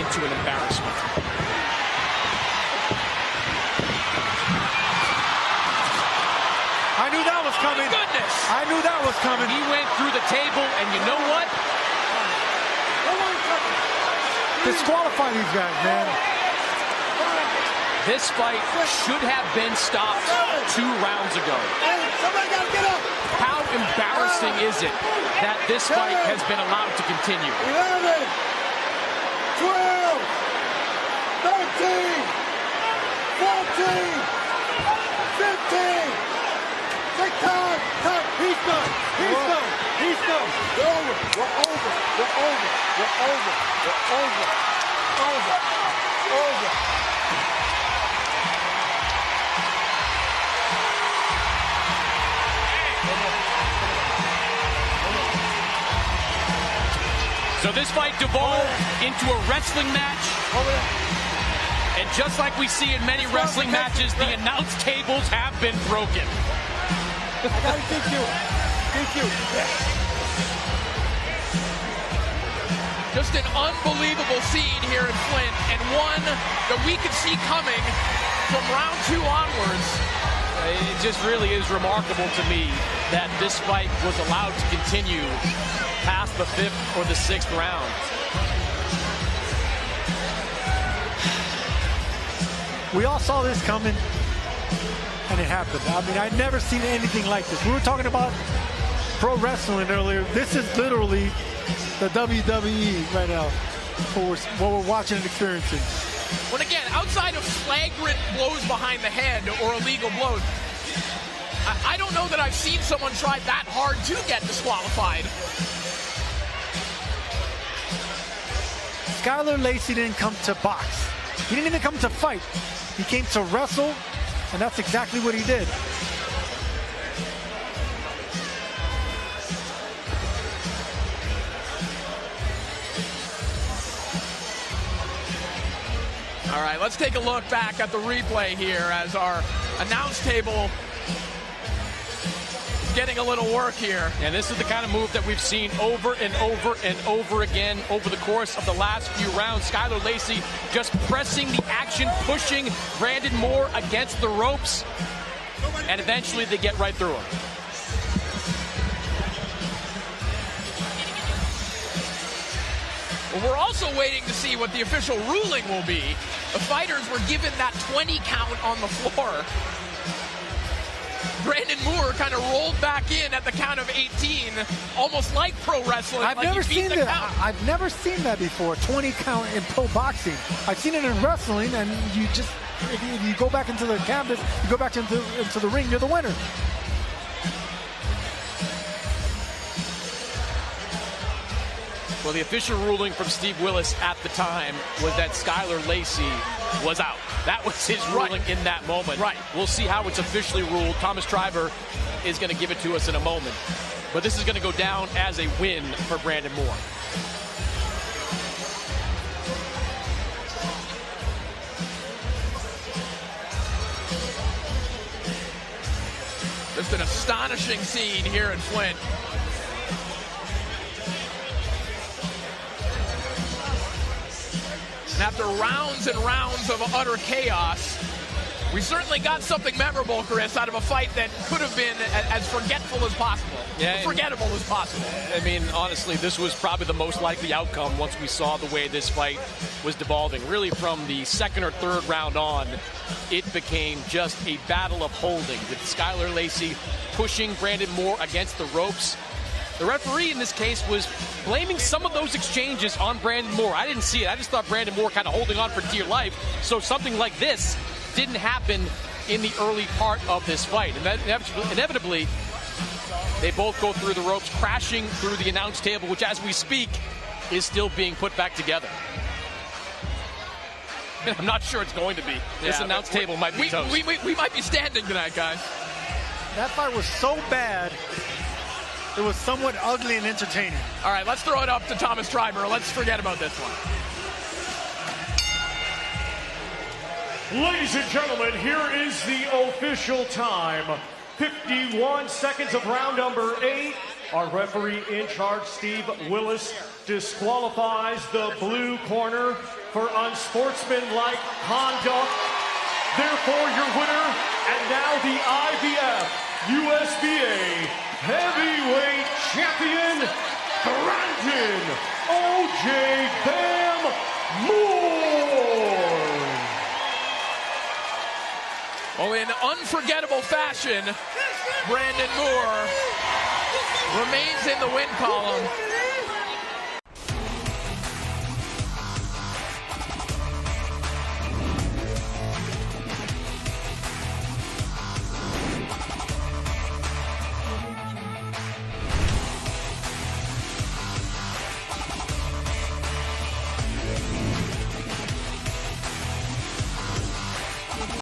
into an embarrassment. I knew that was coming. Oh, goodness. I knew that was coming. He went through the table, and you know what? Disqualify these guys, man. This fight should have been stopped 2 rounds ago. Somebody gotta get up. How embarrassing is it that this fight has been allowed to continue? 11, 12, 13, 14, 15. Take time. Time. He's done. He's done. He's done. We're over. We're over. We're over. We're over. We're over. Over. Over. So this fight devolved into a wrestling match. And just like we see in many wrestling matches, the announce tables have been broken. I got to DQ. DQ. Just an unbelievable scene here in Flint, and one that we could see coming from round 2 onwards. It just really is remarkable to me that this fight was allowed to continue past the 5th or the 6th round. We all saw this coming, and it happened. I mean, I'd never seen anything like this. We were talking about pro wrestling earlier. This is literally the WWE right now, what we're watching and experiencing. When again, outside of flagrant blows behind the head or illegal blows, I don't know that I've seen someone try that hard to get disqualified. Skylar Lacey didn't come to box. He didn't even come to fight. He came to wrestle, and that's exactly what he did. All right, let's take a look back at the replay here as our announce table is getting a little work here. And this is the kind of move that we've seen over and over and over again over the course of the last few rounds. Skylar Lacey just pressing the action, pushing Brandon Moore against the ropes, and eventually they get right through him. Well, we're also waiting to see what the official ruling will be. The fighters were given that 20 count on the floor. Brandon Moore kind of rolled back in at the count of 18, almost like pro wrestling. I've like never he beat seen the that. count. I've never seen that before. 20 count in pro boxing. I've seen it in wrestling, and you just, if you go back into the canvas, you go back into the ring, you're the winner. Well, the official ruling from Steve Willis at the time was that Skylar Lacey was out. That was his ruling in that moment. Right. We'll see how it's officially ruled. Thomas Triber is going to give it to us in a moment. But this is going to go down as a win for Brandon Moore. Just an astonishing scene here in Flint. And after rounds and rounds of utter chaos, we certainly got something memorable, Chris, out of a fight that could have been as forgetful as possible. Yeah, forgettable as possible. I mean, honestly, this was probably the most likely outcome once we saw the way this fight was devolving. Really, from the 2nd or 3rd round on, it became just a battle of holding, with Skylar Lacey pushing Brandon Moore against the ropes. The referee in this case was blaming some of those exchanges on Brandon Moore. I didn't see it. I just thought Brandon Moore kind of holding on for dear life. So something like this didn't happen in the early part of this fight. And inevitably, they both go through the ropes, crashing through the announce table, which as we speak is still being put back together. I'm not sure it's going to be. This announce table might be toast. We might be standing tonight, guys. That fight was so bad, it was somewhat ugly and entertaining. All right, let's throw it up to Thomas Triber. Let's forget about this one. Ladies and gentlemen, here is the official time. 51 seconds of round number 8. Our referee in charge, Steve Willis, disqualifies the blue corner for unsportsmanlike conduct. Therefore, your winner, and now the IBF USBA Heavyweight Champion, Brandon O.J. Bam Moore. Well, in unforgettable fashion, Brandon Moore remains in the win column.